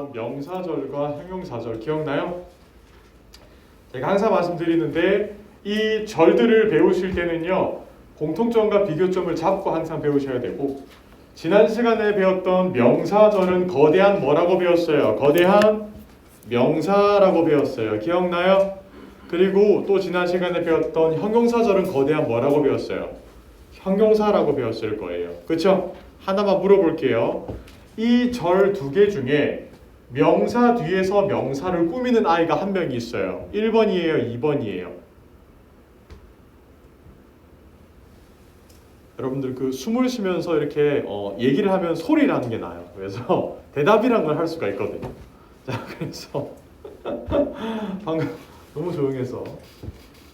있었던 명사절과 형용사절 기억나요? 제가 항상 말씀드리는데 이 절들을 배우실 때는요, 공통점과 비교점을 잡고 항상 배우셔야 되고, 지난 시간에 배웠던 명사절은 거대한 뭐라고 배웠어요? 거대한 명사라고 배웠어요. 기억나요? 그리고 또 지난 시간에 배웠던 형용사절은 거대한 뭐라고 배웠어요? 형용사라고 배웠을 거예요. 그렇죠? 하나만 물어볼게요. 이 절 두 개 중에 명사 뒤에서 명사를 꾸미는 아이가 한 명이 있어요. 1번이에요? 2번이에요? 여러분들 그 숨을 쉬면서 이렇게 얘기를 하면 소리를 하는 게 나요. 그래서 대답이란 걸 할 수가 있거든요. 자, 그래서 방금 너무 조용해서,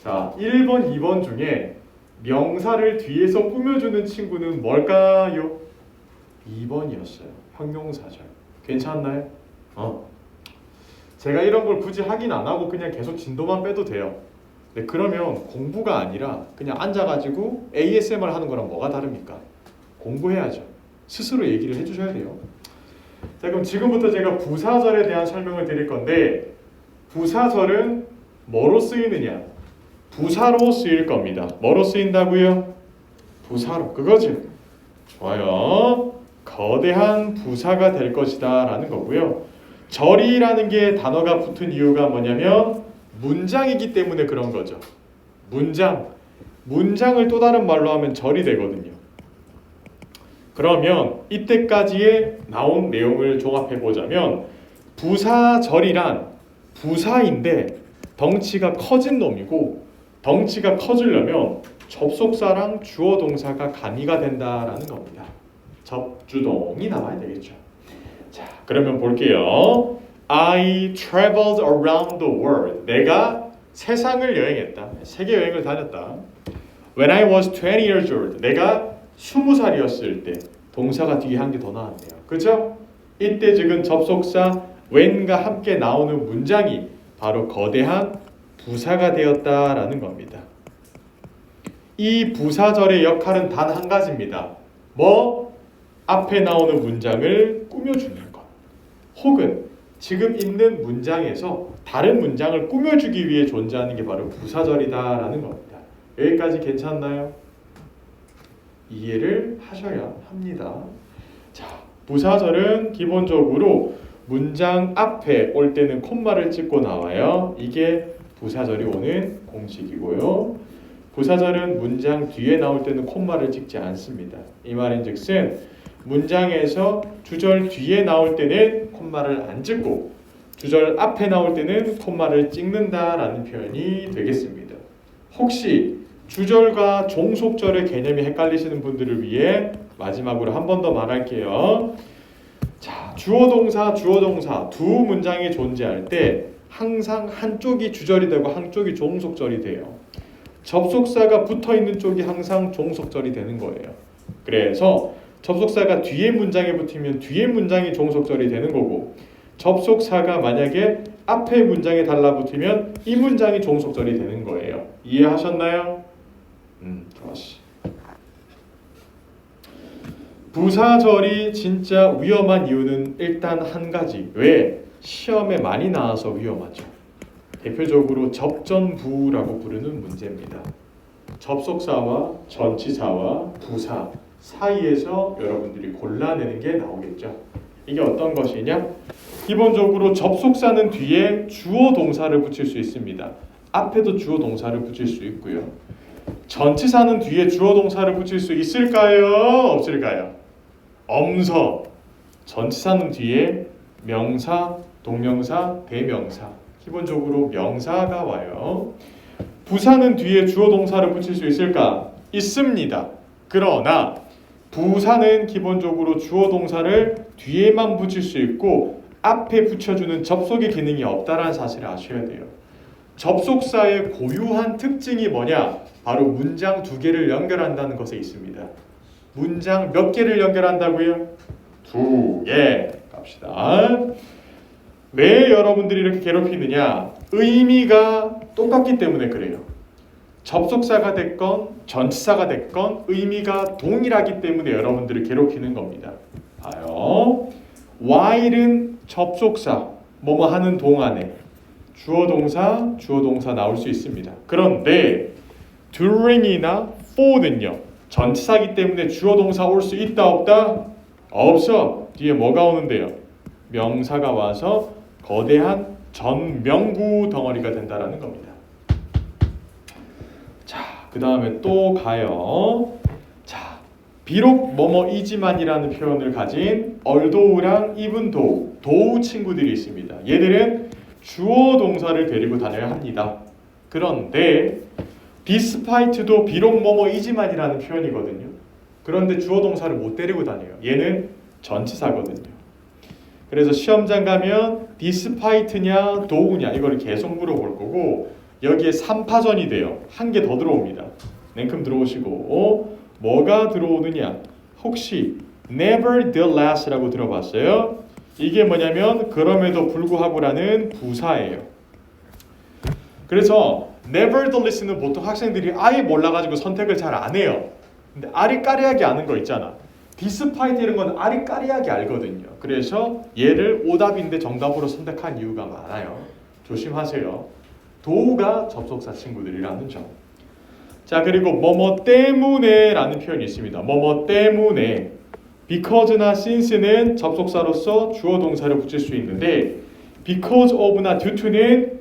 자, 1번, 2번 중에 명사를 뒤에서 꾸며주는 친구는 뭘까요? 2번이었어요. 형용사절. 괜찮나요? 제가 이런 걸 굳이 확인 안 하고 그냥 계속 진도만 빼도 돼요. 네, 그러면 공부가 아니라 그냥 앉아가지고 ASMR 하는 거랑 뭐가 다릅니까? 공부해야죠. 스스로 얘기를 해주셔야 돼요. 자, 그럼 지금부터 제가 부사절에 대한 설명을 드릴 건데, 부사절은 뭐로 쓰이느냐? 부사로 쓰일 겁니다. 뭐로 쓰인다고요? 부사로. 그거죠. 좋아요. 거대한 부사가 될 것이다 라는 거고요. 절이라는 게 단어가 붙은 이유가 뭐냐면 문장이기 때문에 그런 거죠. 문장을 또 다른 말로 하면 절이 되거든요. 그러면 이때까지의 나온 내용을 종합해 보자면, 부사절이란 부사인데 덩치가 커진 놈이고, 덩치가 커지려면 접속사랑 주어 동사가 가미가 된다라는 겁니다. 접주동이 나와야 되겠죠. 자, 그러면 볼게요. I traveled around the world. 내가 세상을 여행했다. 세계 여행을 다녔다. When I was 20 years old. 내가 20살이었을 때. 동사가 뒤에 한 개 더 나왔네요. 그렇죠? 이때 지금 접속사 when과 함께 나오는 문장이 바로 거대한 부사가 되었다라는 겁니다. 이 부사절의 역할은 단 한 가지입니다. 뭐? 앞에 나오는 문장을 꾸며주는 것. 혹은 지금 있는 문장에서 다른 문장을 꾸며주기 위해 존재하는 게 바로 부사절이다라는 겁니다. 여기까지 괜찮나요? 이해를 하셔야 합니다. 자, 부사절은 기본적으로 문장 앞에 올 때는 콤마를 찍고 나와요. 이게 부사절이 오는 공식이고요. 부사절은 문장 뒤에 나올 때는 콤마를 찍지 않습니다. 이 말인즉슨 문장에서 주절 뒤에 나올 때는 콤마를 안 찍고 주절 앞에 나올 때는 콤마를 찍는다라는 표현이 되겠습니다. 혹시 주절과 종속절의 개념이 헷갈리시는 분들을 위해 마지막으로 한 번 더 말할게요. 자, 주어 동사 두 문장이 존재할 때 항상 한쪽이 주절이 되고 한쪽이 종속절이 돼요. 접속사가 붙어있는 쪽이 항상 종속절이 되는 거예요. 그래서 접속사가 뒤에 문장에 붙으면 뒤에 문장이 종속절이 되는 거고, 접속사가 만약에 앞에 문장에 달라붙으면 이 문장이 종속절이 되는 거예요. 이해하셨나요? 좋았어. 부사절이 진짜 위험한 이유는 일단 한 가지. 왜? 시험에 많이 나와서 위험하죠. 대표적으로 접전부라고 부르는 문제입니다. 접속사와 전치사와 부사 사이에서 여러분들이 골라내는 게 나오겠죠. 이게 어떤 것이냐? 기본적으로 접속사는 뒤에 주어 동사를 붙일 수 있습니다. 앞에도 주어 동사를 붙일 수 있고요. 전치사는 뒤에 주어 동사를 붙일 수 있을까요? 없을까요? 엄서. 전치사는 뒤에 명사, 동명사, 대명사. 기본적으로 명사가 와요. 부사는 뒤에 주어 동사를 붙일 수 있을까? 있습니다. 그러나 부사는 기본적으로 주어 동사를 뒤에만 붙일 수 있고 앞에 붙여주는 접속의 기능이 없다는 사실을 아셔야 돼요. 접속사의 고유한 특징이 뭐냐? 바로 문장 두 개를 연결한다는 것에 있습니다. 문장 몇 개를 연결한다고요? 2개. 갑시다. 왜 여러분들이 이렇게 괴롭히느냐? 의미가 똑같기 때문에 그래요. 접속사가 됐건 전치사가 됐건 의미가 동일하기 때문에 여러분들을 괴롭히는 겁니다. 봐요. while은 접속사 뭐뭐 하는 동안에 주어 동사 나올 수 있습니다. 그런데 during이나 for는요 전치사기 때문에 주어 동사 올 수 있다 없다? 없어. 뒤에 뭐가 오는데요? 명사가 와서 거대한 전명구 덩어리가 된다라는 겁니다. 자, 그 다음에 또 가요. 자, 비록 뭐뭐이지만이라는 표현을 가진 although랑 even though 친구들이 있습니다. 얘들은 주어 동사를 데리고 다녀야 합니다. 그런데 despite도 비록 뭐뭐이지만이라는 표현이거든요. 그런데 주어 동사를 못 데리고 다녀요. 얘는 전치사거든요. 그래서 시험장 가면 despite냐 though냐 이걸 계속 물어볼 거고 여기에 3파전이 돼요. 한 개 더 들어옵니다. 냉큼 들어오시고 뭐가 들어오느냐? 혹시 nevertheless라고 들어봤어요? 이게 뭐냐면 그럼에도 불구하고라는 부사예요. 그래서 nevertheless는 보통 학생들이 아예 몰라가지고 선택을 잘 안 해요. 근데 아리까리하게 아는 거 있잖아. despite 이런 건 아리까리하게 알거든요. 그래서 얘를 오답인데 정답으로 선택한 이유가 많아요. 조심하세요. 도우가 접속사 친구들이라는 점. 자, 그리고 뭐뭐 때문에 라는 표현이 있습니다. 뭐뭐 때문에 because나 since는 접속사로서 주어 동사를 붙일 수 있는데 because of나 due to는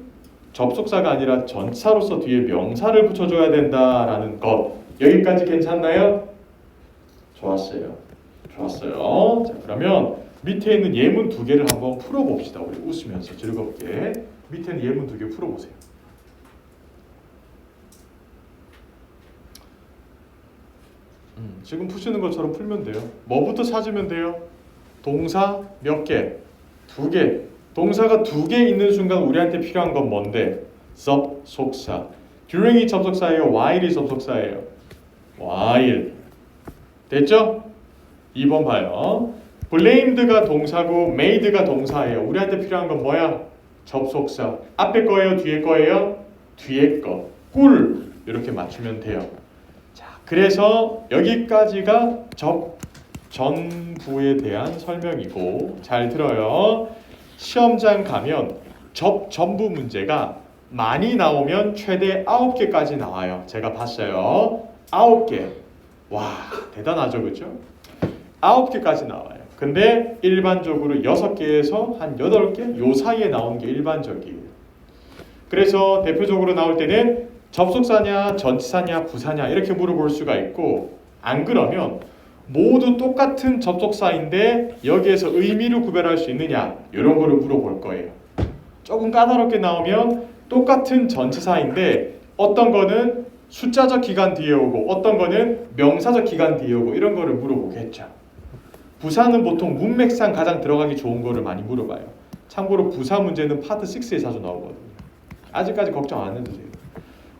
접속사가 아니라 전치사로서 뒤에 명사를 붙여줘야 된다라는 것. 여기까지 괜찮나요? 좋았어요. 자, 그러면 밑에 있는 예문 두 개를 한번 풀어봅시다. 우리 웃으면서 즐겁게 밑에 있는 예문 두 개 풀어보세요. 지금 푸시는 것처럼 풀면 돼요. 뭐부터 찾으면 돼요? 동사 몇 개? 두 개. 동사가 두 개 있는 순간 우리한테 필요한 건 뭔데? 접속사. during이 접속사예요? while이 접속사예요? while. 됐죠? 2번 봐요. blamed가 동사고 made가 동사예요. 우리한테 필요한 건 뭐야? 접속사. 앞에 거예요? 뒤에 거예요? 뒤에 거. 꿀. 이렇게 맞추면 돼요. 자, 그래서 여기까지가 전부에 대한 설명이고 잘 들어요. 시험장 가면 전부 문제가 많이 나오면 최대 9개까지 나와요. 제가 봤어요. 9개. 와, 대단하죠, 그렇죠? 9개까지 나와요. 근데 일반적으로 6개에서 한 8개 요 사이에 나오는 게 일반적이에요. 그래서 대표적으로 나올 때는 접속사냐, 전치사냐, 부사냐 이렇게 물어볼 수가 있고 안 그러면 모두 똑같은 접속사인데 여기에서 의미를 구별할 수 있느냐 이런 거를 물어볼 거예요. 조금 까다롭게 나오면 똑같은 전치사인데 어떤 거는 숫자적 기간 뒤에 오고 어떤 거는 명사적 기간 뒤에 오고 이런 거를 물어보겠죠. 부사는 보통 문맥상 가장 들어가기 좋은 거를 많이 물어봐요. 참고로 부사 문제는 파트 6에 자주 나오거든요. 아직까지 걱정 안 해도 돼요.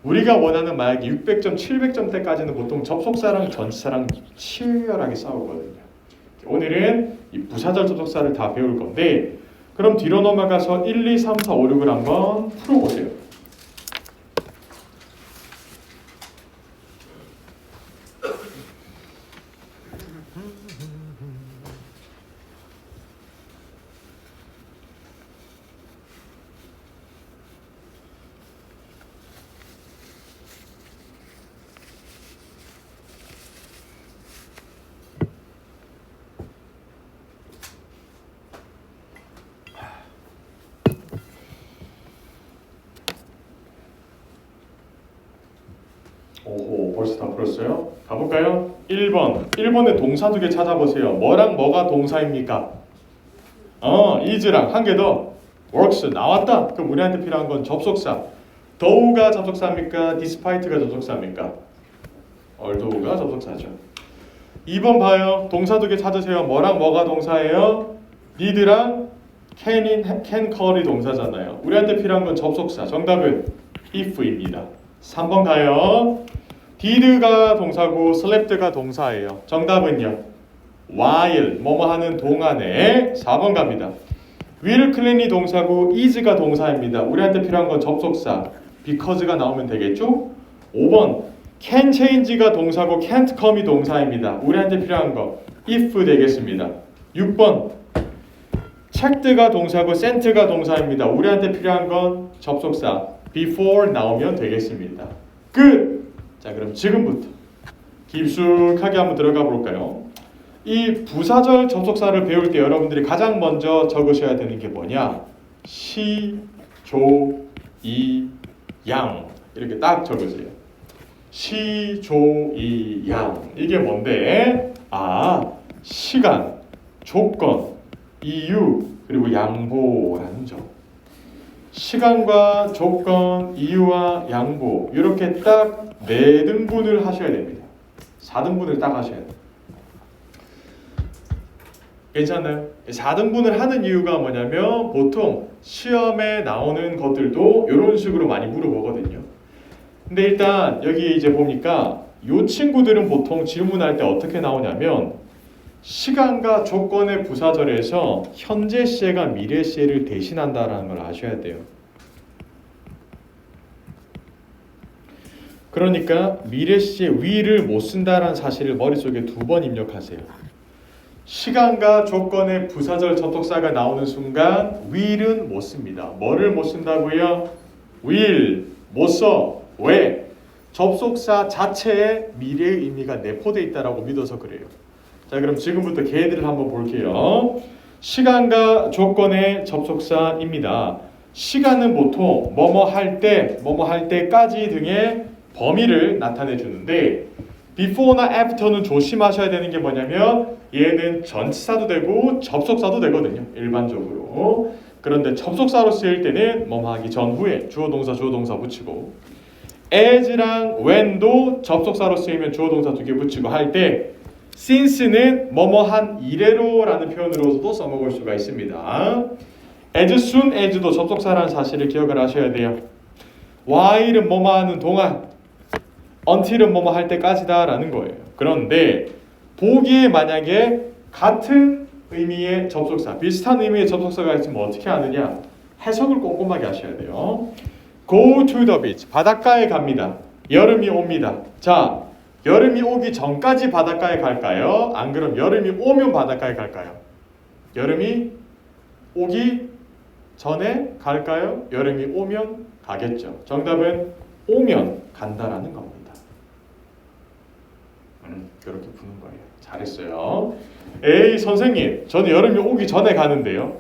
우리가 원하는 만약에 600점, 700점 때까지는 보통 접속사랑 전치사랑 치열하게 싸우거든요. 오늘은 이 부사절 접속사를 다 배울 건데 그럼 뒤로 넘어가서 1, 2, 3, 4, 5, 6을 한번 풀어보세요. 오호, 벌써 다 풀었어요? 가볼까요? 1번에 동사 두 개 찾아보세요. 뭐랑 뭐가 동사입니까? is랑 한 개 더 works 나왔다. 그럼 우리한테 필요한 건 접속사. though가 접속사입니까? despite가 접속사입니까? although가 접속사죠. 2번 봐요. 동사 두 개 찾으세요. 뭐랑 뭐가 동사예요? need랑 can call이 동사잖아요. 우리한테 필요한 건 접속사. 정답은 if입니다. 3번 가요. did가 동사고 slept가 동사예요. 정답은요. while 뭐뭐 하는 동안에. 4번 갑니다. will clean이 동사고 is가 동사입니다. 우리한테 필요한 건 접속사. because가 나오면 되겠죠? 5번 can change가 동사고 can't come이 동사입니다. 우리한테 필요한 거 if 되겠습니다. 6번 checked가 동사고 sent가 동사입니다. 우리한테 필요한 건 접속사 before 나오면 되겠습니다. 끝! 자, 그럼 지금부터 깊숙하게 한번 들어가 볼까요? 이 부사절 접속사를 배울 때 여러분들이 가장 먼저 적으셔야 되는 게 뭐냐? 시, 조, 이, 양 이렇게 딱 적으세요. 시, 조, 이, 양 이게 뭔데? 시간, 조건, 이유, 그리고 양보라는 점. 시간과 조건, 이유와 양보 이렇게 딱 4등분을 하셔야 됩니다. 4등분을 딱 하셔야 돼요. 괜찮나요? 4등분을 하는 이유가 뭐냐면 보통 시험에 나오는 것들도 이런 식으로 많이 물어보거든요. 근데 일단 여기 이제 보니까 이 친구들은 보통 질문할 때 어떻게 나오냐면 시간과 조건의 부사절에서 현재 시제가 미래 시제를 대신한다라는 걸 아셔야 돼요. 그러니까 미래 시제 위를 못 쓴다라는 사실을 머릿속에 2번 입력하세요. 시간과 조건의 부사절 접속사가 나오는 순간 will은 못 씁니다. 뭐를 못 쓴다고요? will 못 써. 왜? 접속사 자체에 미래의 의미가 내포되어 있다라고 믿어서 그래요. 자, 그럼 지금부터 걔들을 한번 볼게요. 시간과 조건의 접속사입니다. 시간은 보통 뭐뭐 할 때, 뭐뭐 할 때까지 등의 범위를 나타내 주는데 before나 after는 조심하셔야 되는 게 뭐냐면 얘는 전치사도 되고 접속사도 되거든요. 일반적으로. 그런데 접속사로 쓰일 때는 뭐뭐 하기 전후에 주어 동사 붙이고 as랑 when도 접속사로 쓰이면 주어 동사 2개 붙이고 할 때 since는 뭐뭐 한 이래로라는 표현으로서도 써먹을 수가 있습니다. as soon as도 접속사라는 사실을 기억을 하셔야 돼요. while은 뭐뭐 하는 동안, until은 뭐뭐 할 때까지다 라는 거예요. 그런데 보기에 만약에 같은 의미의 접속사, 비슷한 의미의 접속사가 있으면 어떻게 하느냐? 해석을 꼼꼼하게 하셔야 돼요. Go to the beach. 바닷가에 갑니다. 여름이 옵니다. 자, 여름이 오기 전까지 바닷가에 갈까요? 안 그럼 여름이 오면 바닷가에 갈까요? 여름이 오기 전에 갈까요? 여름이 오면 가겠죠. 정답은 오면 간다라는 겁니다. 그렇게 푸는 거예요. 잘했어요. 에이 선생님, 저는 여름이 오기 전에 가는데요.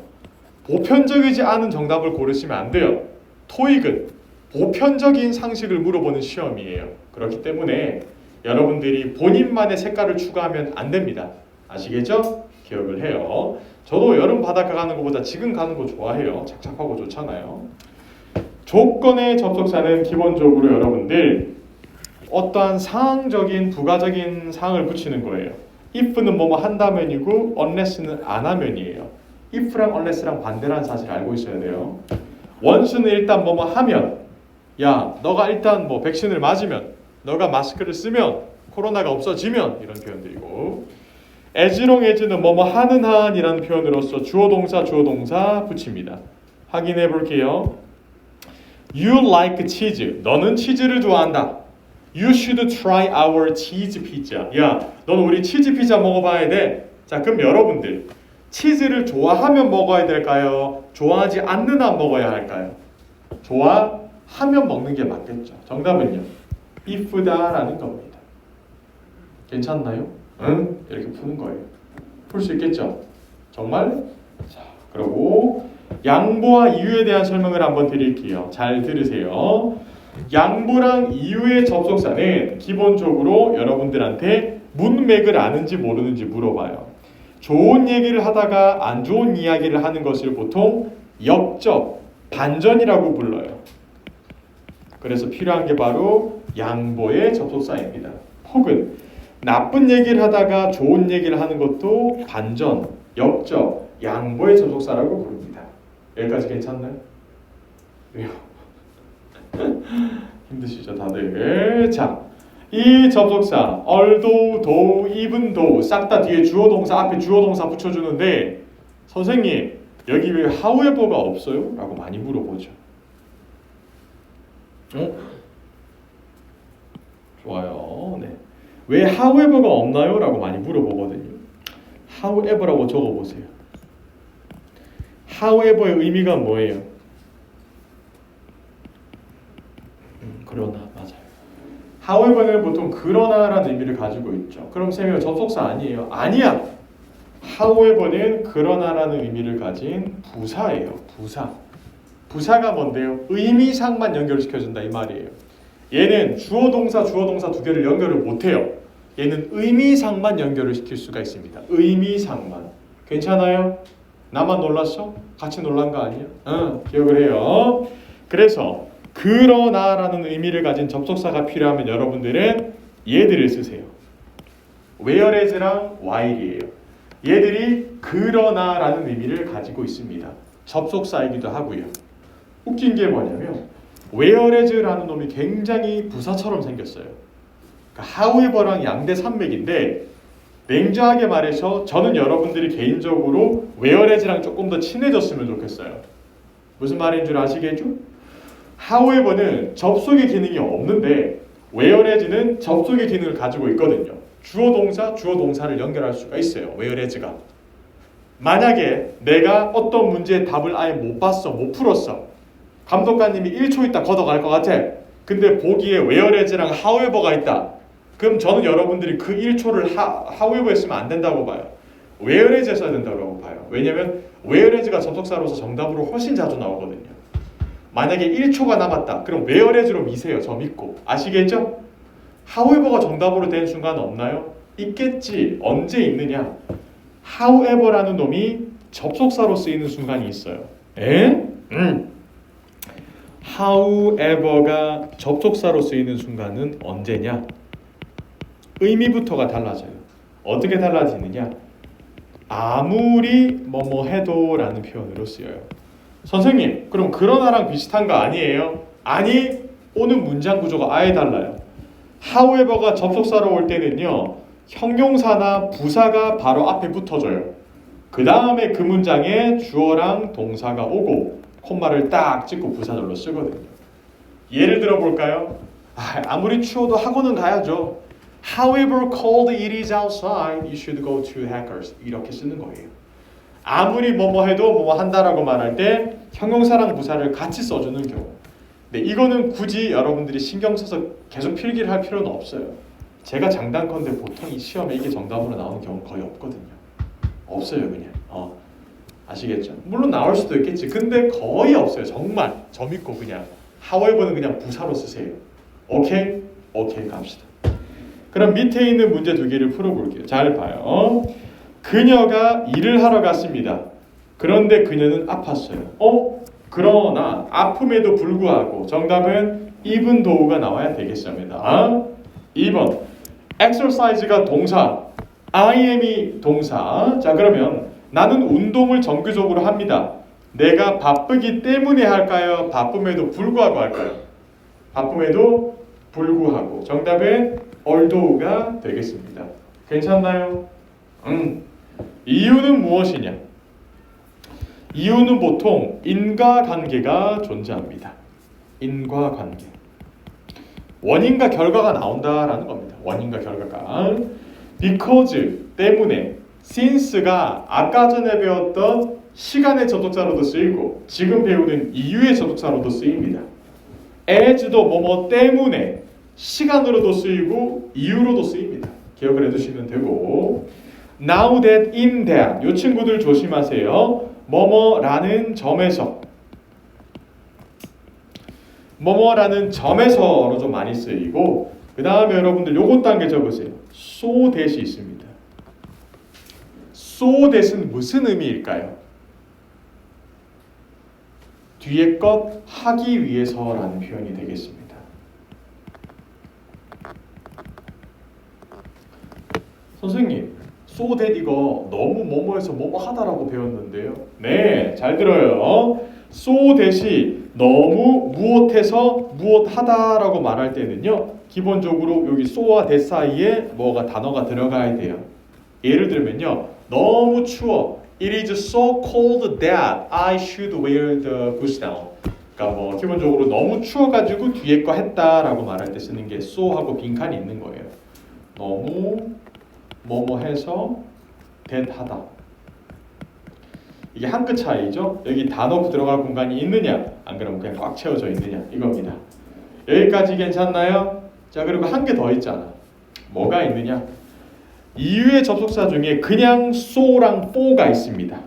보편적이지 않은 정답을 고르시면 안 돼요. 토익은 보편적인 상식을 물어보는 시험이에요. 그렇기 때문에 여러분들이 본인만의 색깔을 추가하면 안 됩니다. 아시겠죠? 기억을 해요. 저도 여름 바닷가 가는 것보다 지금 가는 거 좋아해요. 착착하고 좋잖아요. 조건의 접속사는 기본적으로 여러분들 어떠한 상황적인 부가적인 상을 붙이는 거예요. if는 뭐뭐 한다면이고 unless는 안 하면이에요. if랑 unless랑 반대라는 사실을 알고 있어야 돼요. once는 일단 뭐뭐 하면, 야 너가 일단 뭐 백신을 맞으면, 너가 마스크를 쓰면, 코로나가 없어지면 이런 표현들이고, as long as는 뭐뭐 하는 한이라는 표현으로서 주어 동사 붙입니다. 확인해 볼게요. You like cheese. 너는 치즈를 좋아한다. You should try our cheese pizza. 야, 넌 우리 치즈 피자 먹어봐야 돼. 자, 그럼 여러분들 치즈를 좋아하면 먹어야 될까요? 좋아하지 않는 한 먹어야 할까요? 좋아하면 먹는 게 맞겠죠. 정답은요, if다라는 겁니다. 괜찮나요? 응? 이렇게 푸는 거예요. 풀 수 있겠죠? 정말? 자, 그리고 양보와 이유에 대한 설명을 한번 드릴게요. 잘 들으세요. 양보랑 이유의 접속사는 기본적으로 여러분들한테 문맥을 아는지 모르는지 물어봐요. 좋은 얘기를 하다가 안 좋은 이야기를 하는 것을 보통 역접, 반전이라고 불러요. 그래서 필요한 게 바로 양보의 접속사입니다. 혹은 나쁜 얘기를 하다가 좋은 얘기를 하는 것도 반전, 역접, 양보의 접속사라고 부릅니다. 여기까지 괜찮나요? 왜요? 힘드시죠 다들? 자, 이 접속사 although, though, even though 싹 다 뒤에 주어 동사 앞에 주어 동사 붙여주는데 선생님 여기 왜 however가 없어요? 라고 많이 물어보죠. 좋아요. 네. 왜 however가 없나요? 라고 많이 물어보거든요. however라고 적어보세요. however의 의미가 뭐예요? 그러나 맞아요. however는 보통 그러나라는 의미를 가지고 있죠. 그럼 쌤이 접속사 아니에요? 아니야. however는 그러나라는 의미를 가진 부사예요. 부사. 부사가 뭔데요? 의미상만 연결시켜준다 이 말이에요. 얘는 주어 동사 두 개를 연결을 못해요. 얘는 의미상만 연결을 시킬 수가 있습니다. 의미상만. 괜찮아요? 나만 놀랐어? 같이 놀란 거 아니야? 기억을 해요. 그래서 그러나라는 의미를 가진 접속사가 필요하면 여러분들은 얘들을 쓰세요. whereas랑 while이에요. 얘들이 그러나라는 의미를 가지고 있습니다. 접속사이기도 하고요. 웃긴 게 뭐냐면 whereas라는 놈이 굉장히 부사처럼 생겼어요. 그러니까 however랑 양대 산맥인데 냉정하게 말해서 저는 여러분들이 개인적으로 whereas랑 조금 더 친해졌으면 좋겠어요. 무슨 말인 줄 아시겠죠? however는 접속의 기능이 없는데 whereas는 접속의 기능을 가지고 있거든요. 주어 동사를 연결할 수가 있어요. whereas가. 만약에 내가 어떤 문제의 답을 아예 못 봤어, 못 풀었어. 감독관님이 1초 있다 걷어갈 것 같아. 근데 보기에 whereas랑 however가 있다. 그럼 저는 여러분들이 그 1초를 however 했으면 안 된다고 봐요. whereas 써야 된다고 봐요. 왜냐면 whereas가 접속사로서 정답으로 훨씬 자주 나오거든요. 만약에 1초가 남았다. 그럼 whereas로 미세요. 저 믿고. 아시겠죠? however가 정답으로 된 순간 없나요? 있겠지. 언제 있느냐? however라는 놈이 접속사로 쓰이는 순간이 있어요. 에? however가 접속사로 쓰이는 순간은 언제냐? 의미부터가 달라져요. 어떻게 달라지느냐? 아무리 뭐뭐 해도 라는 표현으로 쓰여요. 선생님, 그럼 그러나랑 비슷한 거 아니에요? 아니, 오는 문장 구조가 아예 달라요. however가 접속사로 올 때는요, 형용사나 부사가 바로 앞에 붙어줘요. 그 다음에 그 문장에 주어랑 동사가 오고 콤마를 딱 찍고 부사절로 쓰거든요. 예를 들어 볼까요? 아무리 추워도 학원은 가야죠. However cold it is outside, you should go to Hackers. 이렇게 쓰는 거예요. 아무리 뭐뭐 해도 뭐뭐 한다라고 말할 때 형용사랑 부사를 같이 써주는 경우. 네, 이거는 굳이 여러분들이 신경 써서 계속 필기를 할 필요는 없어요. 제가 장단컨대 보통 이 시험에 이게 정답으로 나오는 경우 거의 없거든요. 없어요 그냥. 아시겠죠? 물론 나올 수도 있겠지. 근데 거의 없어요. 정말 저 믿고 그냥 however는 그냥 부사로 쓰세요. 오케이? 오케이 갑시다. 그럼 밑에 있는 문제 두 개를 풀어볼게요. 잘 봐요. 그녀가 일을 하러 갔습니다. 그런데 그녀는 아팠어요. 그러나 아픔에도 불구하고 정답은 even though가 나와야 되겠습니다. 2번 exercise가 동사, I am이 동사. 자 그러면 나는 운동을 정기적으로 합니다. 내가 바쁘기 때문에 할까요? 바쁨에도 불구하고 할까요? 바쁨에도 불구하고. 정답은 although가 되겠습니다. 괜찮나요? 이유는 무엇이냐? 이유는 보통 인과관계가 존재합니다. 인과관계. 원인과 결과가 나온다라는 겁니다. 원인과 결과가. because 때문에, since가 아까 전에 배웠던 시간의 접속사로도 쓰이고 지금 배우는 이유의 접속사로도 쓰입니다. as도 뭐뭐 때문에 시간으로도 쓰이고 이유로도 쓰입니다. 기억을 해두시면 되고 now that, in that 이 친구들 조심하세요. 뭐뭐라는 점에서 뭐뭐라는 점에서로 좀 많이 쓰이고 그 다음에 여러분들 요것 단계 적으세요. so that이 있습니다. so that은 무슨 의미일까요? 뒤에 것 하기 위해서라는 표현이 되겠습니다. 선생님, so that 이거 너무 뭐뭐해서 뭐뭐 하다라고 배웠는데요. 네, 잘 들어요. so that이 너무 무엇해서 무엇하다라고 말할 때는요. 기본적으로 여기 so와 that 사이에 뭐가 단어가 들어가야 돼요. 예를 들면요. 너무 추워. It is so cold that I should wear the goose down. 그러니까 뭐 기본적으로 너무 추워가지고 뒤에 거 했다라고 말할 때 쓰는 게 so하고 빈칸이 있는 거예요. 너무 뭐뭐 해서 that 하다. 이게 한 끗 차이죠. 여기 다 넣고 들어갈 공간이 있느냐, 안 그러면 그냥 꽉 채워져 있느냐 이겁니다. 여기까지 괜찮나요? 자, 그리고 한 개 더 있잖아. 뭐가 있느냐? 이유의 접속사 중에 그냥 so랑 for가 있습니다.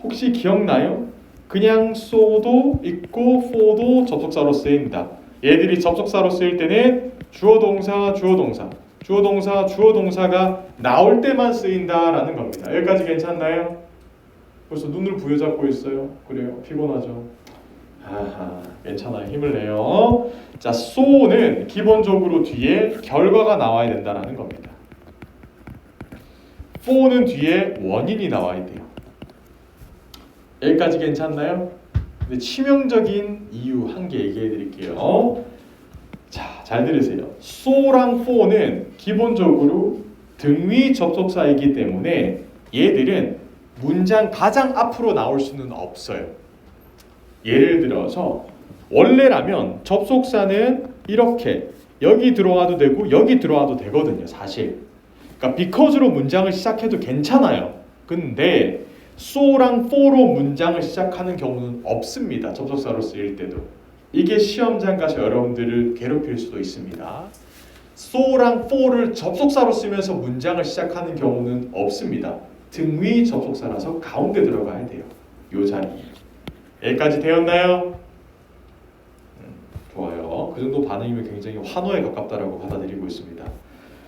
혹시 기억나요? 그냥 so도 있고 for도 접속사로 쓰인다. 얘들이 접속사로 쓰일 때는 주어 동사, 주어 동사, 주어 동사, 주어 동사가 나올 때만 쓰인다라는 겁니다. 여기까지 괜찮나요? 벌써 눈을 부여잡고 있어요. 그래요? 피곤하죠? 아하, 괜찮아요. 힘을 내요. 자, so는 기본적으로 뒤에 결과가 나와야 된다라는 겁니다. for는 뒤에 원인이 나와야 돼요. 여기까지 괜찮나요? 근데 치명적인 이유 한 개 얘기해 드릴게요. 자, 잘 들으세요. so랑 for는 기본적으로 등위 접속사이기 때문에 얘들은 문장 가장 앞으로 나올 수는 없어요. 예를 들어서 원래라면 접속사는 이렇게 여기 들어와도 되고 여기 들어와도 되거든요, 사실. 그러니까 because로 문장을 시작해도 괜찮아요. 근데 so랑 for로 문장을 시작하는 경우는 없습니다. 접속사로 쓰일 때도. 이게 시험장 가서 여러분들을 괴롭힐 수도 있습니다. so랑 for를 접속사로 쓰면서 문장을 시작하는 경우는 없습니다. 등위 접속사라서 가운데 들어가야 돼요. 요 자리. 여기까지 되었나요? 좋아요. 그 정도 반응이면 굉장히 환호에 가깝다라고 받아들이고 있습니다.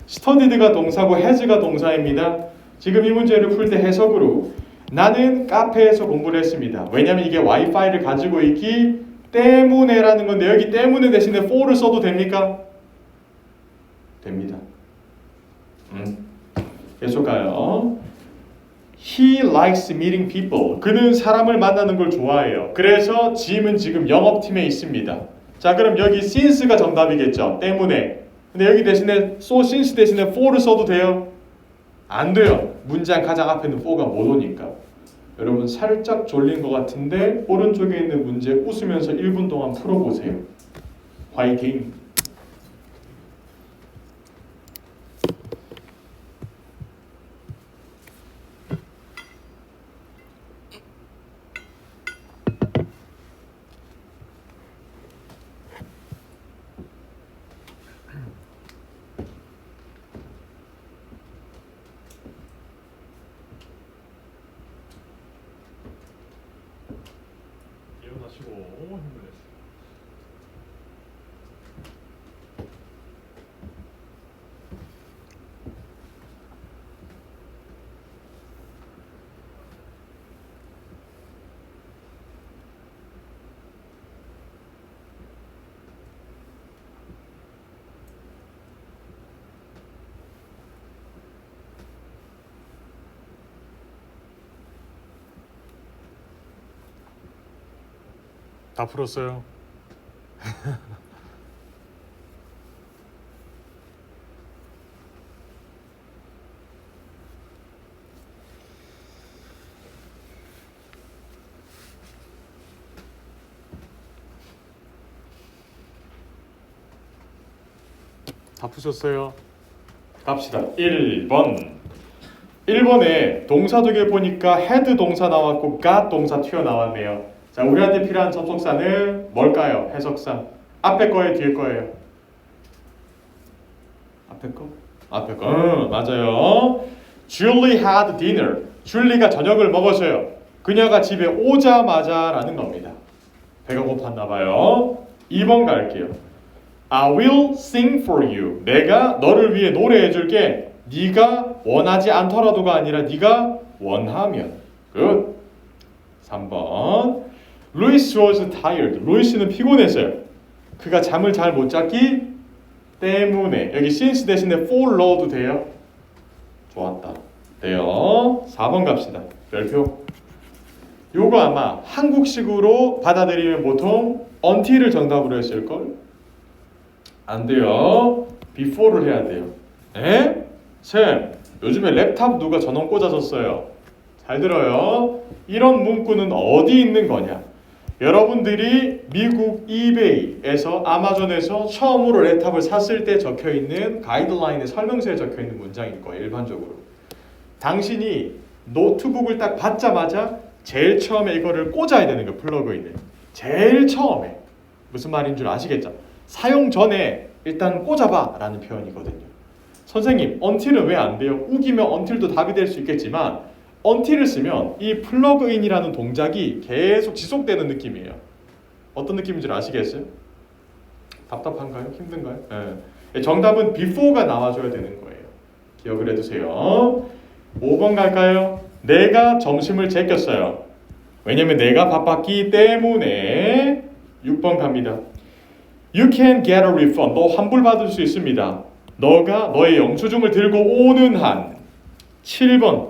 studied가 동사고 has가 동사입니다. 지금 이 문제를 풀 때 해석으로 나는 카페에서 공부를 했습니다. 왜냐하면 이게 와이파이를 가지고 있기 때문에라는 건데 여기 때문에 대신에 for를 써도 됩니까? 됩니다. 계속 가요. He likes meeting people. 그는 사람을 만나는 걸 좋아해요. 그래서 짐은 지금 영업팀에 있습니다. 자, 그럼 여기 since가 정답이겠죠. 때문에. 근데 여기 대신에 so since 대신에 for를 써도 돼요? 안 돼요. 문장 가장 앞에는 for가 못 오니까. 여러분 살짝 졸린 것 같은데 오른쪽에 있는 문제 웃으면서 1분 동안 풀어보세요. 화이팅! 일어나시고 힘을 내세요. 다 풀었어요. 다 푸셨어요? 갑시다. 1번. 1번에 동사 두 개 보니까 had 동사 나왔고 got 동사 튀어나왔네요. 자, 우리한테 필요한 접속사는 뭘까요? 해석사. 앞에 거예요, 뒤에 거예요? 앞에 거? 앞에 거. 맞아요. Julie had dinner. 줄리가 저녁을 먹었어요. 그녀가 집에 오자마자라는 겁니다. 배가 고팠나 봐요. 2번 갈게요. I will sing for you. 내가 너를 위해 노래해 줄게. 네가 원하지 않더라도가 아니라 네가 원하면. Good. 3번. Louis was tired. 루이스는 피곤했어요. 그가 잠을 잘 못 잤기 때문에. 여기 since 대신에 for 넣어도 돼요? 좋았다. 돼요. 4번 갑시다. 별표. 요거 아마 한국식으로 받아들이면 보통 until을 정답으로 했을걸? 안 돼요. before를 해야 돼요. 에? 쌤, 요즘에 랩탑 누가 전원 꽂아줬어요. 잘 들어요. 이런 문구는 어디 있는 거냐? 여러분들이 미국 이베이에서 아마존에서 처음으로 랩탑을 샀을 때 적혀있는 가이드라인의 설명서에 적혀있는 문장일 거예요. 일반적으로. 당신이 노트북을 딱 받자마자 제일 처음에 이거를 꽂아야 되는 거예요. 플러그인을. 제일 처음에. 무슨 말인 줄 아시겠죠? 사용 전에 일단 꽂아봐 라는 표현이거든요. 선생님, until은 왜 안 돼요? 우기면 until도 답이 될 수 있겠지만 until을 쓰면 이 플러그인이라는 동작이 계속 지속되는 느낌이에요. 어떤 느낌인 줄 아시겠어요? 답답한가요? 힘든가요? 네. 정답은 before가 나와줘야 되는 거예요. 기억을 해두세요. 5번 갈까요? 내가 점심을 제꼈어요. 왜냐면 내가 바빴기 때문에. 6번 갑니다. You can get a refund. 너 환불받을 수 있습니다. 너가 너의 영수증을 들고 오는 한. 7번.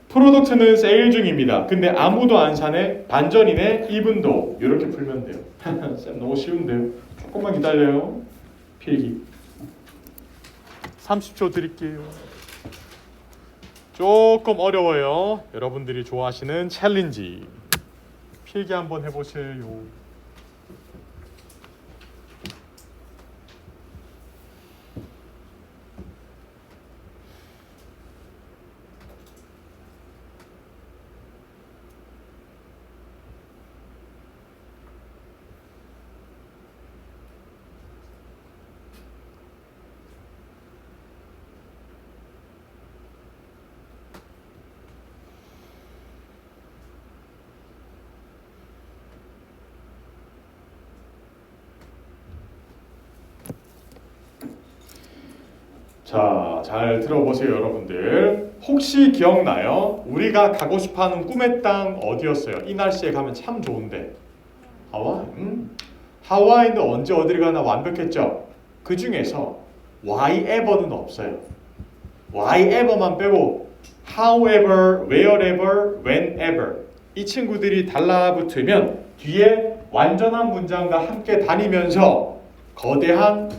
프로덕트는 세일 중입니다. 근데 아무도 안 사네. 반전이네. 이분도. 이렇게 풀면 돼요. 쌤 너무 쉬운데요. 조금만 기다려요. 필기. 30초 드릴게요. 조금 어려워요. 여러분들이 좋아하시는 챌린지. 필기 한번 해보세요. 자, 잘 들어보세요, 여러분들. 혹시 기억나요? 우리가 가고 싶어하는 꿈의 땅 어디였어요? 이 날씨에 가면 참 좋은데. 하와이? 하와이는 언제 어디를 가나 완벽했죠? 그 중에서 whyever는 없어요. whyever만 빼고 however, wherever, whenever 이 친구들이 달라붙으면 뒤에 완전한 문장과 함께 다니면서 거대한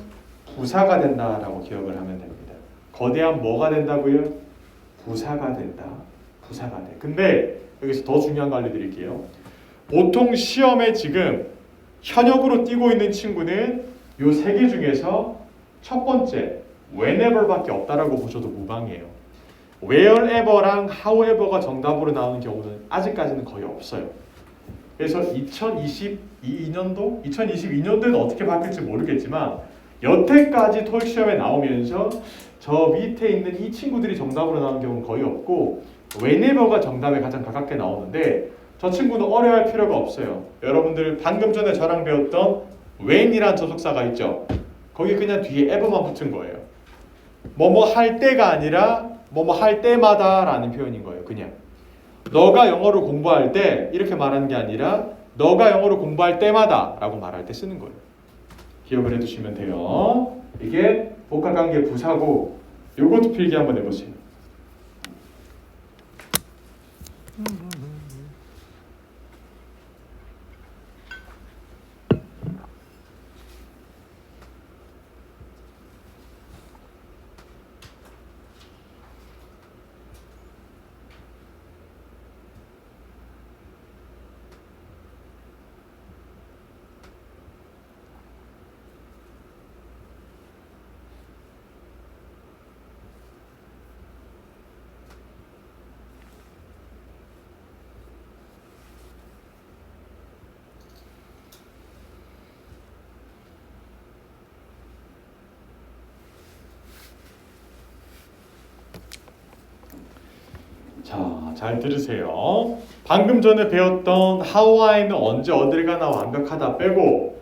부사가 된다라고 기억을 하면 됩니다. 거대한 뭐가 된다고요? 부사가 된다. 부사가 돼. 근데 여기서 더 중요한 거 알려드릴게요. 보통 시험에 지금 현역으로 띄고 있는 친구는 요 세 개 중에서 첫 번째 whenever밖에 없다라고 보셔도 무방해요. wherever랑 however가 정답으로 나오는 경우는 아직까지는 거의 없어요. 그래서 2022년도에는 어떻게 바뀔지 모르겠지만 여태까지 토익 시험에 나오면서 저 밑에 있는 이 친구들이 정답으로 나오는 경우는 거의 없고 whenever가 정답에 가장 가깝게 나오는데 저 친구는 어려워할 필요가 없어요. 여러분들 방금 전에 저랑 배웠던 when이란 접속사가 있죠. 거기 그냥 뒤에 ever만 붙은 거예요. 뭐뭐 할 때가 아니라 뭐뭐 할 때마다 라는 표현인 거예요. 그냥 너가 영어를 공부할 때 이렇게 말하는 게 아니라 너가 영어를 공부할 때마다 라고 말할 때 쓰는 거예요. 기억을 해두시면 돼요. 이게 복합관계 부사고 요것도 필기 한번 해보세요. 자, 잘 들으세요. 방금 전에 배웠던 how는 언제 어딜 가나 완벽하다 빼고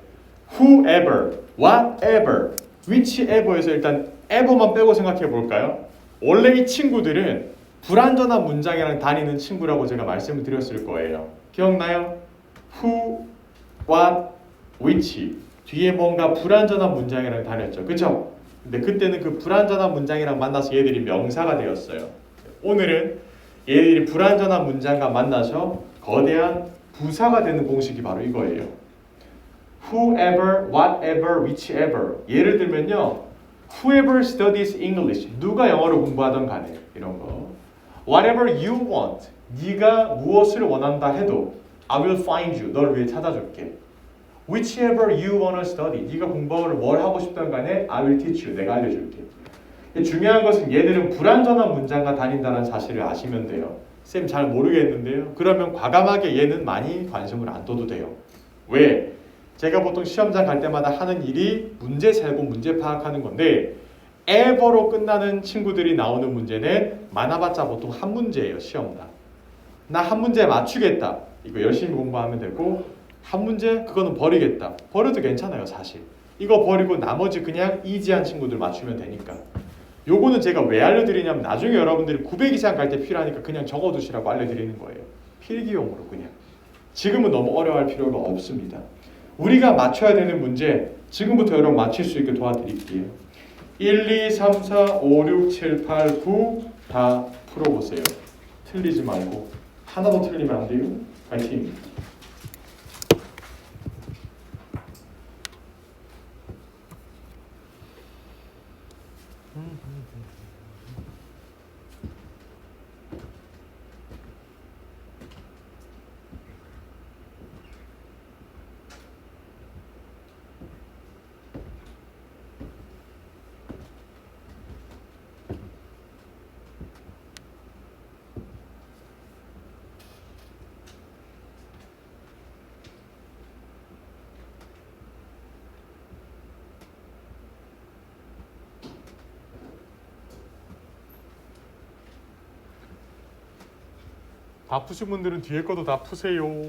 whoever, whatever, whichever에서 일단 ever만 빼고 생각해 볼까요? 원래 이 친구들은 불완전한 문장이랑 다니는 친구라고 제가 말씀을 드렸을 거예요. 기억나요? who, what, which 뒤에 뭔가 불완전한 문장이랑 다녔죠. 그쵸? 근데 그때는 그 불완전한 문장이랑 만나서 얘들이 명사가 되었어요. 오늘은 얘들이 불완전한 문장과 만나서 거대한 부사가 되는 공식이 바로 이거예요. Whoever, whatever, whichever. 예를 들면요. Whoever studies English. 누가 영어를 공부하던 간에 이런 거. Whatever you want. 네가 무엇을 원한다 해도 I will find you. 너를 위해 찾아줄게. Whichever you wanna study. 네가 공부를 뭘 하고 싶던 간에 I will teach you. 내가 알려줄게. 중요한 것은 얘들은 불완전한 문장과 다닌다는 사실을 아시면 돼요. 쌤 잘 모르겠는데요. 그러면 과감하게 얘는 많이 관심을 안 둬도 돼요. 왜? 제가 보통 시험장 갈 때마다 하는 일이 문제 세고 문제 파악하는 건데 ever로 끝나는 친구들이 나오는 문제는 많아봤자 보통 한 문제예요. 시험당. 나 한 문제 맞추겠다. 이거 열심히 공부하면 되고 한 문제 그거는 버리겠다. 버려도 괜찮아요. 사실. 이거 버리고 나머지 그냥 이지한 친구들 맞추면 되니까. 요거는 제가 왜 알려드리냐면 나중에 여러분들이 900 이상 갈 때 필요하니까 그냥 적어두시라고 알려드리는 거예요. 필기용으로 그냥. 지금은 너무 어려워할 필요가 없습니다. 우리가 맞춰야 되는 문제 지금부터 여러분 맞힐 수 있게 도와드릴게요. 1, 2, 3, 4, 5, 6, 7, 8, 9 다 풀어보세요. 틀리지 말고. 하나도 틀리면 안 돼요. 파이팅. 다 푸신 분들은 뒤에 거도 다 푸세요.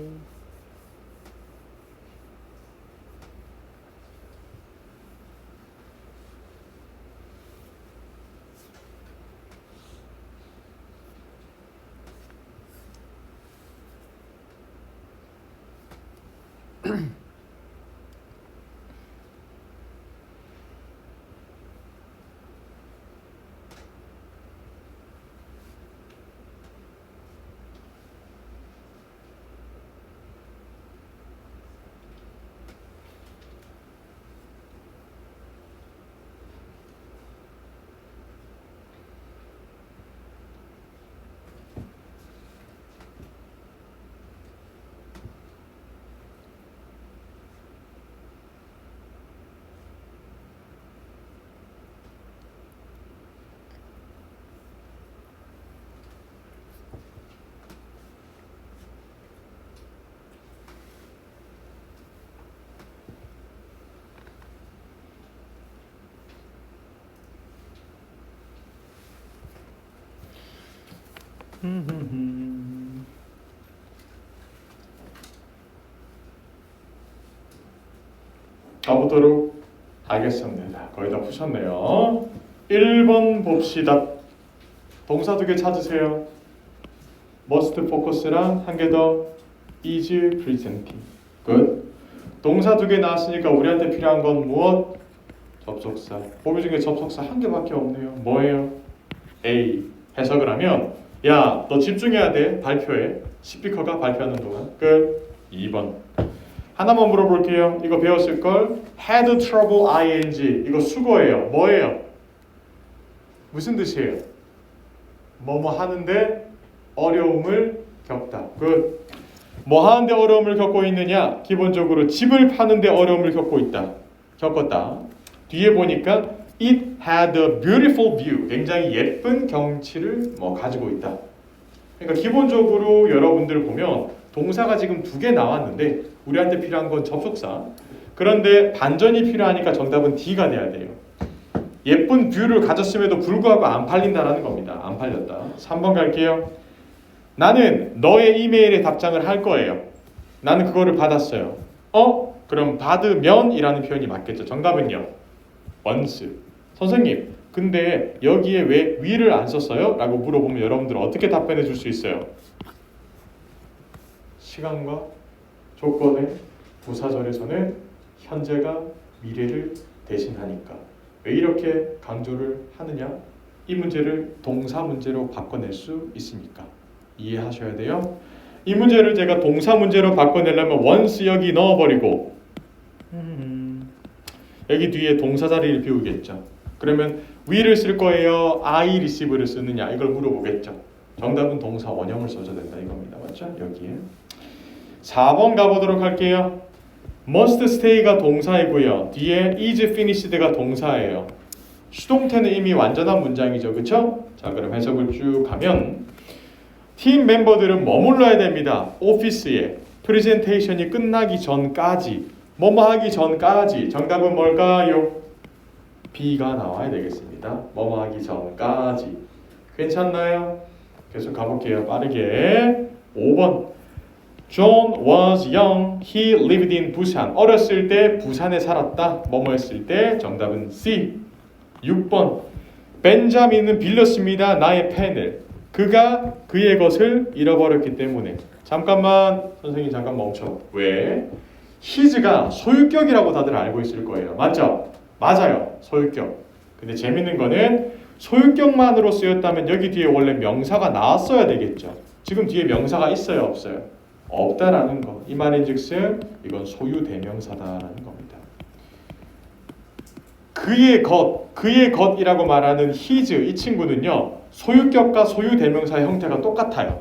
가보도록 하겠습니다. 거의 다 푸셨네요. 1번 봅시다. 동사 두 개 찾으세요. must focus랑 한 개 더 is presenting. 끝. 동사 두 개 나왔으니까 우리한테 필요한 건 무엇? 접속사. 보기 중에 접속사 한 개밖에 없네요. 뭐예요? A. 해석을 하면 야, 너 집중해야 돼. 발표해. 스피커가 발표하는 동안. 끝. 2번. 하나만 물어볼게요. 이거 배웠을 걸. had trouble ing. 이거 수거예요. 뭐예요? 무슨 뜻이에요? 뭐뭐 하는데 어려움을 겪다. 끝. 뭐 하는데 어려움을 겪고 있느냐? 기본적으로 집을 파는데 어려움을 겪었다. 뒤에 보니까 it had a beautiful view. 굉장히 예쁜 경치를 가지고 있다. 그러니까 기본적으로 여러분들 보면 동사가 지금 두 개 나왔는데 우리한테 필요한 건 접속사. 그런데 반전이 필요하니까 정답은 D가 돼야 돼요. 예쁜 뷰를 가졌음에도 불구하고 안 팔린다라는 겁니다. 안 팔렸다. 3번 갈게요. 나는 너의 이메일에 답장을 할 거예요. 나는 그거를 받았어요. 그럼 받으면 이라는 표현이 맞겠죠. 정답은요. once. 선생님, 근데 여기에 왜 will을 안 썼어요? 라고 물어보면 여러분들 어떻게 답변해 줄 수 있어요? 시간과 조건의 부사절에서는 현재가 미래를 대신하니까. 왜 이렇게 강조를 하느냐? 이 문제를 동사 문제로 바꿔낼 수 있으니까. 이해하셔야 돼요. 이 문제를 제가 동사 문제로 바꿔내려면 once 여기 넣어버리고 여기 뒤에 동사 자리를 비우겠죠. 그러면 will을 쓸 거예요? I receive를 쓰느냐? 이걸 물어보겠죠. 정답은 동사 원형을 써줘야 된다 이겁니다. 맞죠? 여기에 4번 가보도록 할게요. must stay가 동사이고요. 뒤에 is finished가 동사예요. 수동태는 이미 완전한 문장이죠. 그쵸? 자, 그럼 해석을 쭉 하면 팀 멤버들은 머물러야 됩니다. 오피스에 프레젠테이션이 끝나기 전까지 뭐뭐 하기 전까지. 정답은 뭘까요? B가 나와야 되겠습니다. 뭐뭐 하기 전까지. 괜찮나요? 계속 가볼게요. 빠르게. 5번. John was young. He lived in Busan. 어렸을 때 부산에 살았다. 뭐뭐 했을 때. 정답은 C. 6번. 벤자민은 빌렸습니다. 나의 펜을. 그가 그의 것을 잃어버렸기 때문에. 잠깐만 선생님 잠깐 멈춰. 왜? his가 소유격이라고 다들 알고 있을 거예요. 맞죠? 맞아요. 소유격. 근데 재밌는 거는 소유격만으로 쓰였다면 여기 뒤에 원래 명사가 나왔어야 되겠죠. 지금 뒤에 명사가 있어요? 없어요? 없다라는 거. 이 말인즉슨 이건 소유 대명사다라는 겁니다. 그의 것이라고 말하는 his 이 친구는요. 소유격과 소유 대명사의 형태가 똑같아요.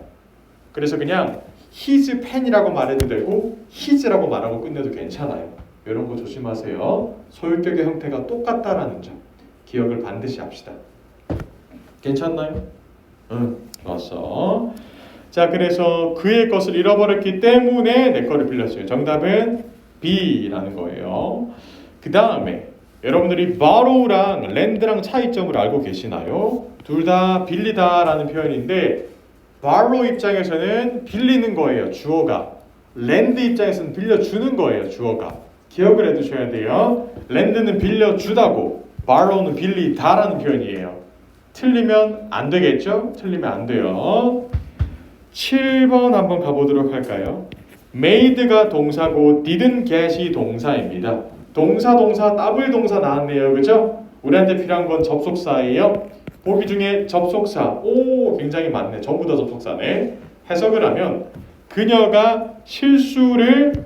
그래서 그냥 his pen이라고 말해도 되고 his라고 말하고 끝내도 괜찮아요. 이런 거 조심하세요. 소유격의 형태가 똑같다라는 점 기억을 반드시 합시다. 괜찮나요? 응, 좋았어. 자, 그래서 그의 것을 잃어버렸기 때문에 내 거를 빌렸어요. 정답은 B라는 거예요. 그 다음에 여러분들이 borrow랑 lend랑 차이점을 알고 계시나요? 둘 다 빌리다라는 표현인데 borrow 입장에서는 빌리는 거예요. 주어가. lend 입장에서는 빌려주는 거예요. 주어가. 기억을 해두셔야 돼요. lend는 빌려주다고 borrow는 빌리다라는 표현이에요. 틀리면 안 되겠죠? 틀리면 안 돼요. 7번 한번 가보도록 할까요? made가 동사고 didn't get이 동사입니다. 동사 더블 동사 나왔네요. 그죠? 우리한테 필요한 건 접속사예요. 보기 중에 접속사 굉장히 많네. 전부 다 접속사네. 해석을 하면 그녀가 실수를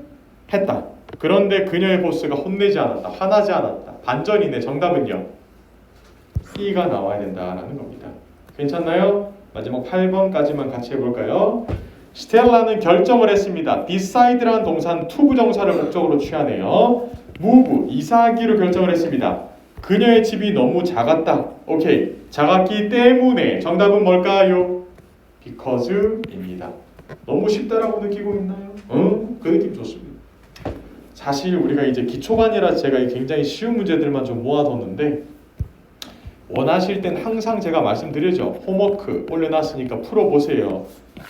했다. 그런데 그녀의 보스가 혼내지 않았다. 화나지 않았다. 반전이네. 정답은요. C가 나와야 된다라는 겁니다. 괜찮나요? 마지막 8번까지만 같이 해볼까요? 스텔라는 결정을 했습니다. decide라는 동사는 to 부정사를 목적으로 취하네요. move, 이사하기로 결정을 했습니다. 그녀의 집이 너무 작았다. 오케이. 작았기 때문에 정답은 뭘까요? because입니다. 너무 쉽다라고 느끼고 있나요? 그 느낌 좋습니다. 사실 우리가 이제 기초반이라 제가 굉장히 쉬운 문제들만 좀 모아뒀는데 원하실 땐 항상 제가 말씀드리죠. 홈워크 올려놨으니까 풀어보세요.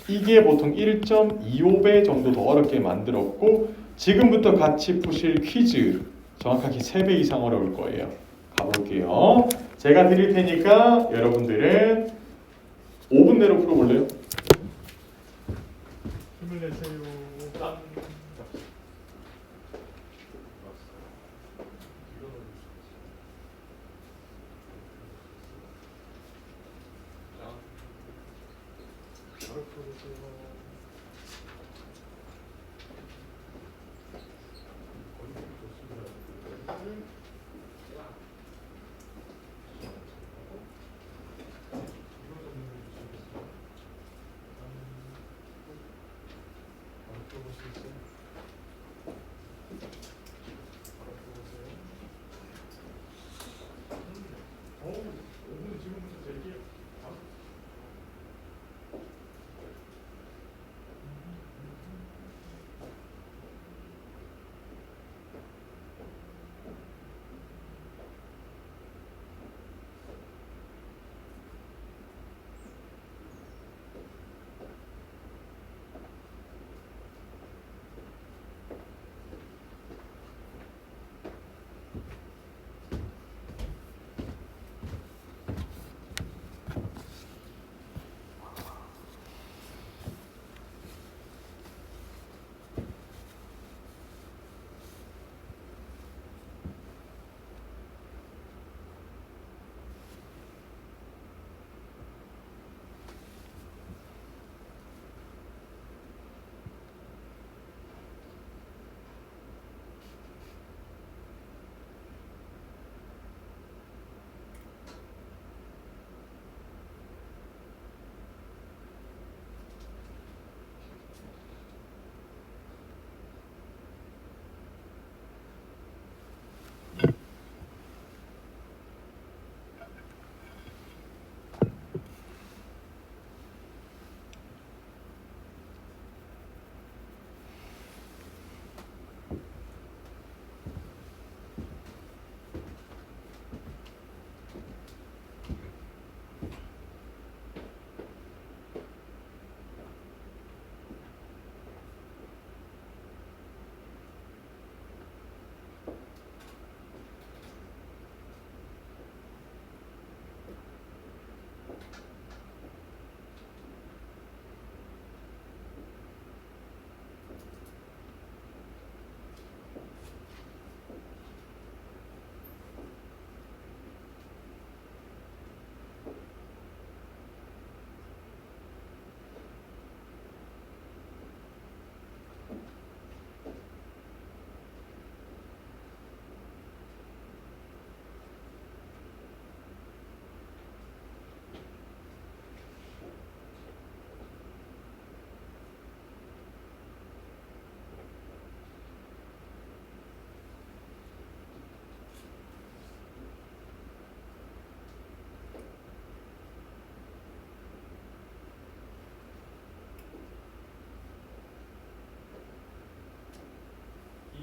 이게 보통 1.25배 정도 더 어렵게 만들었고 지금부터 같이 푸실 퀴즈 정확하게 3배 이상 어려울 거예요. 가볼게요. 제가 드릴 테니까 여러분들은 5분 내로 풀어볼래요? 힘을 내세요.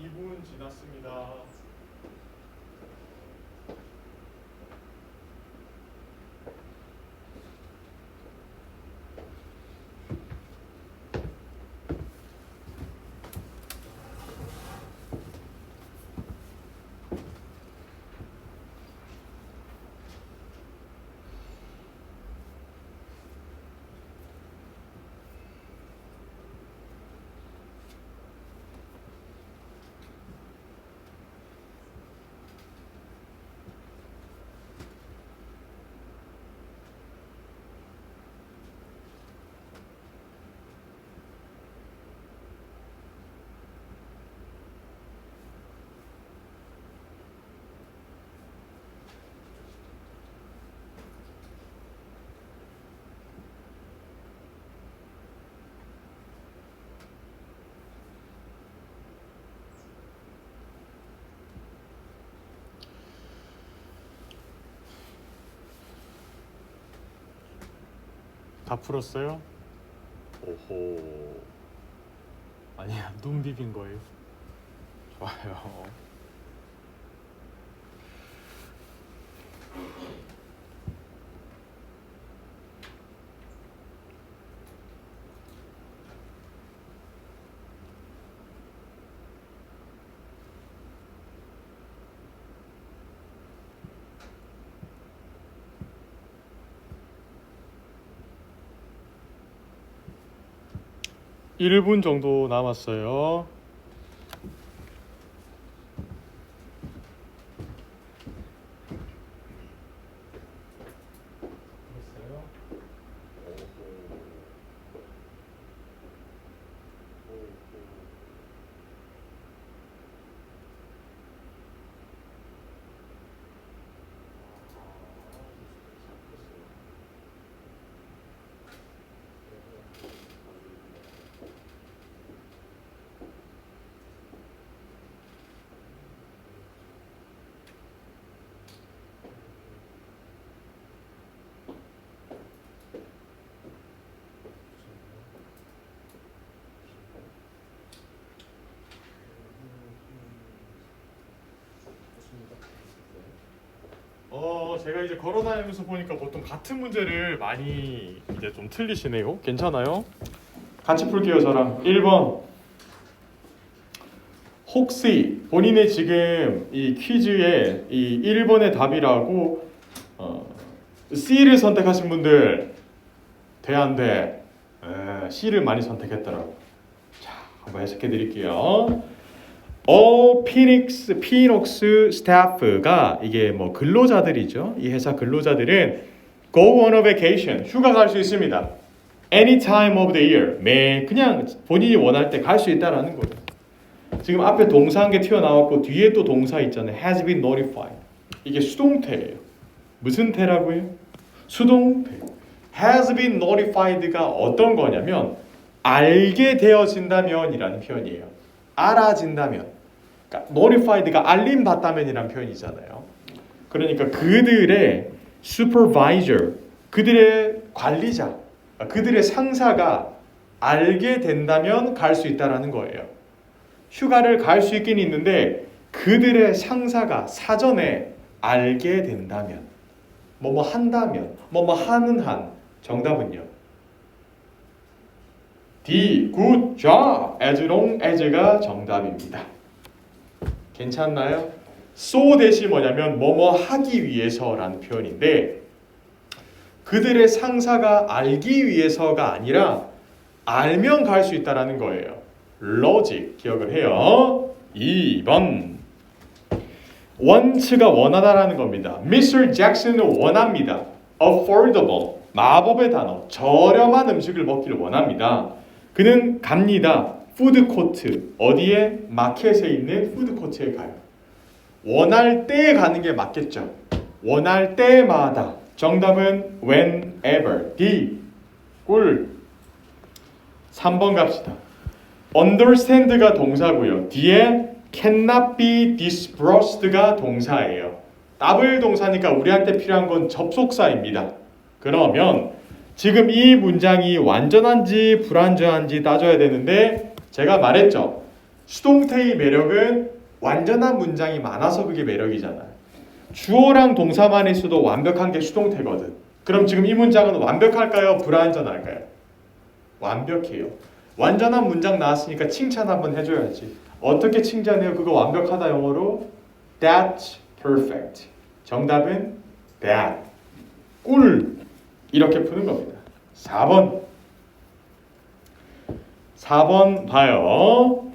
2분 지났습니다. 다 풀었어요? 오호. 아니야, 눈 비빈 거예요. 좋아요. (1분) 정도 남았어요. 제가 이제 걸어다니면서 보니까 보통 같은 문제를 많이 이제 좀 틀리시네요. 괜찮아요? 같이 풀게요, 저랑. 1번. 혹시 본인의 지금 이 퀴즈에 이 1번의 답이라고 C를 선택하신 분들 돼, 안 돼? C를 많이 선택했더라고. 자, 한번 해석해 드릴게요. 피닉스 스태프가 이게 뭐 근로자들이죠. 이 회사 근로자들은 go on a vacation, 휴가 갈 수 있습니다. Any time of the year, 매 그냥 본인이 원할 때 갈 수 있다라는 거죠. 지금 앞에 동사 한 개 튀어나왔고 뒤에 또 동사 있잖아요. has been notified. 이게 수동태예요. 무슨 태라고요? 수동태. has been notified가 어떤 거냐면 알게 되어진다면이라는 표현이에요. 알아진다면. 그러니까 notified가 알림 받다면이라는 표현이잖아요. 그러니까 그들의 supervisor, 그들의 관리자, 그들의 상사가 알게 된다면 갈 수 있다라는 거예요. 휴가를 갈 수 있긴 있는데 그들의 상사가 사전에 알게 된다면, 뭐뭐 한다면, 뭐뭐 하는 한. 정답은요. D. Good job. As long as가 정답입니다. 괜찮나요? So 대시 뭐냐면 뭐뭐 하기 위해서라는 표현인데 그들의 상사가 알기 위해서가 아니라 알면 갈 수 있다라는 거예요. 로직 기억을 해요. 2번. want가 원하다라는 겁니다. Mr. Jackson은 원합니다. affordable, 마법의 단어, 저렴한 음식을 먹기를 원합니다. 그는 갑니다. 푸드코트, 어디에? 마켓에 있는 푸드코트에 가요. 원할 때 가는 게 맞겠죠. 원할 때마다. 정답은 whenever. D. 꿀. 3번 갑시다. understand가 동사고요. 뒤에 cannot be disbrosed가 동사예요. 더블 동사니까 우리한테 필요한 건 접속사입니다. 그러면 지금 이 문장이 완전한지 불완전한지 따져야 되는데 제가 말했죠. 수동태의 매력은 완전한 문장이 많아서 그게 매력이잖아. 주어랑 동사만 있어도 완벽한 게 수동태거든. 그럼 지금 이 문장은 완벽할까요? 불완전할까요? 완벽해요. 완전한 문장 나왔으니까 칭찬 한번 해줘야지. 어떻게 칭찬해요? 그거 완벽하다 영어로 That's perfect. 정답은 that. 꿀. 이렇게 푸는 겁니다. 4번 봐요.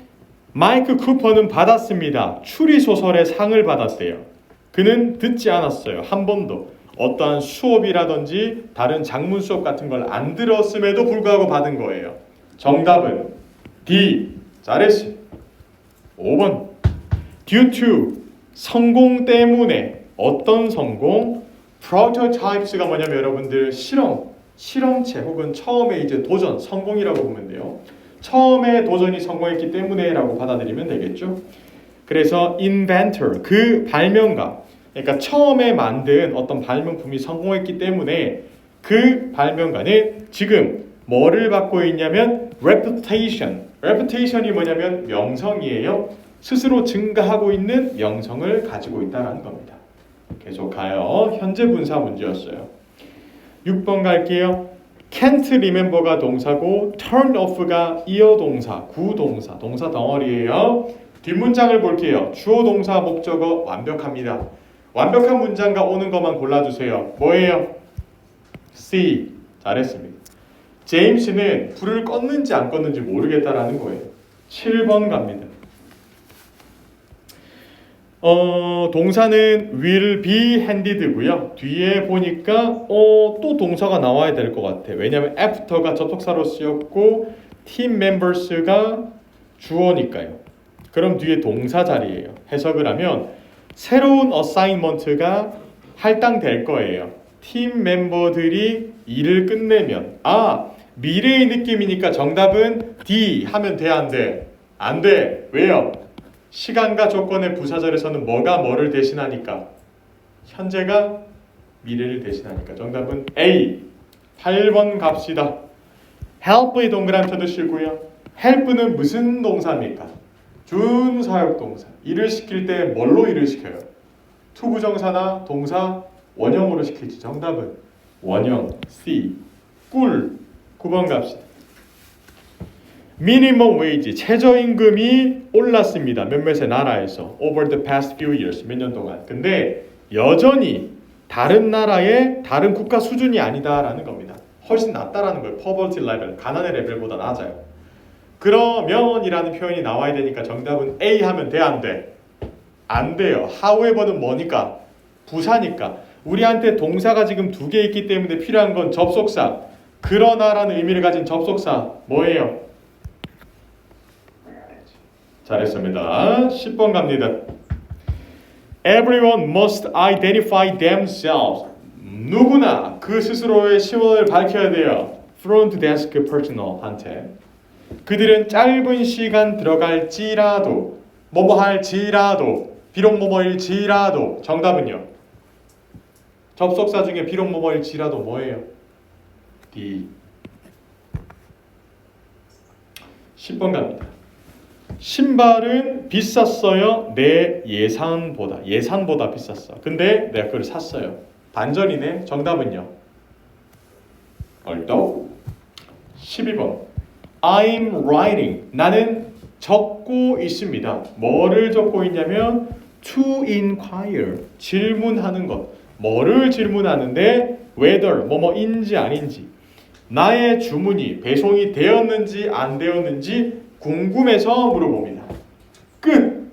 마이크 쿠퍼는 받았습니다. 추리소설의 상을 받았대요. 그는 듣지 않았어요. 한 번도. 어떠한 수업이라든지 다른 작문 수업 같은 걸 안 들었음에도 불구하고 받은 거예요. 정답은 D. 잘했어. 5번. Due to. 성공 때문에. 어떤 성공? Prototypes가 뭐냐면 여러분들 실험체 혹은 처음에 이제 도전, 성공이라고 보면 돼요. 처음에 도전이 성공했기 때문에라고 받아들이면 되겠죠. 그래서 inventor, 그 발명가, 그러니까 처음에 만든 어떤 발명품이 성공했기 때문에 그 발명가는 지금 뭐를 받고 있냐면 reputation이 뭐냐면 명성이에요. 스스로 증가하고 있는 명성을 가지고 있다는 겁니다. 계속 가요. 현재 분사 문제였어요. 6번 갈게요. can't remember가 동사고 turn off가 이어동사, 구동사, 동사 덩어리예요. 뒷문장을 볼게요. 주어, 동사, 목적어 완벽합니다. 완벽한 문장과 오는 것만 골라주세요. 뭐예요? C. 잘했습니다. 제임스는 불을 껐는지 안 껐는지 모르겠다라는 거예요. 7번 갑니다. 동사는 will be handed고요. 뒤에 보니까 또 동사가 나와야 될 것 같아. 왜냐하면 after가 접속사로 쓰였고 team members가 주어니까요. 그럼 뒤에 동사 자리예요. 해석을 하면 새로운 assignment가 할당될 거예요. 팀 멤버들이 일을 끝내면 미래의 느낌이니까 정답은 D 하면 돼, 안 돼? 안 돼. 왜요? 시간과 조건의 부사절에서는 뭐가 뭐를 대신하니까? 현재가 미래를 대신하니까. 정답은 A. 8번 갑시다. help의 동그라미 쳐두시고요. help는 무슨 동사입니까? 준사역동사. 일을 시킬 때 뭘로 일을 시켜요? 투부정사나 동사 원형으로 시키지. 정답은 원형 C. 꿀. 9번 갑시다. 미니멈 웨이지, 최저임금이 올랐습니다. 몇몇의 나라에서 over the past few years, 몇 년 동안. 근데 여전히 다른 나라의 다른 국가 수준이 아니다라는 겁니다. 훨씬 낮다라는 거예요. poverty level, 가난의 레벨보다 낮아요. 그러면이라는 표현이 나와야 되니까 정답은 A 하면 돼, 안 돼? 안 돼요. however는 뭐니까? 부사니까. 우리한테 동사가 지금 2개 있기 때문에 필요한 건 접속사. 그러나라는 의미를 가진 접속사 뭐예요? 잘했습니다. 10번 갑니다. Everyone must identify themselves. 누구나 그 스스로의 신원을 밝혀야 돼요. Front desk personal한테. 그들은 짧은 시간 들어갈지라도, 뭐뭐 할지라도, 비록 뭐뭐일지라도. 정답은요? 접속사 중에 비록 뭐뭐일지라도 뭐예요? D. 10번 갑니다. 신발은 비쌌어요. 내 예산보다 비쌌어. 근데 내가 그걸 샀어요. 반전이네. 정답은요? 얼떡. 12번. I'm writing. 나는 적고 있습니다. 뭐를 적고 있냐면 to inquire. 질문하는 것. 뭐를 질문하는데 whether 뭐뭐인지 아닌지. 나의 주문이 배송이 되었는지 안 되었는지 궁금해서 물어봅니다. 끝!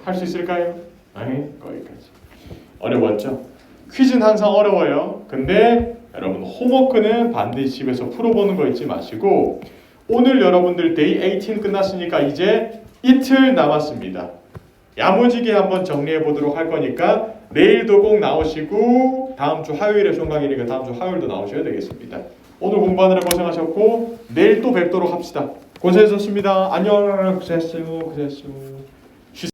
할 수 있을까요? 거기까지. 어려웠죠? 퀴즈는 항상 어려워요. 근데 여러분 홈워크는 반드시 집에서 풀어보는 거 잊지 마시고 오늘 여러분들 데이 18 끝났으니까 이제 이틀 남았습니다. 야무지게 한번 정리해 보도록 할 거니까 내일도 꼭 나오시고 다음 주 화요일에 종강이니까 다음 주 화요일도 나오셔야 되겠습니다. 오늘 공부하느라 고생하셨고 내일 또 뵙도록 합시다. 고생하셨습니다. 안녕. 고생했어요.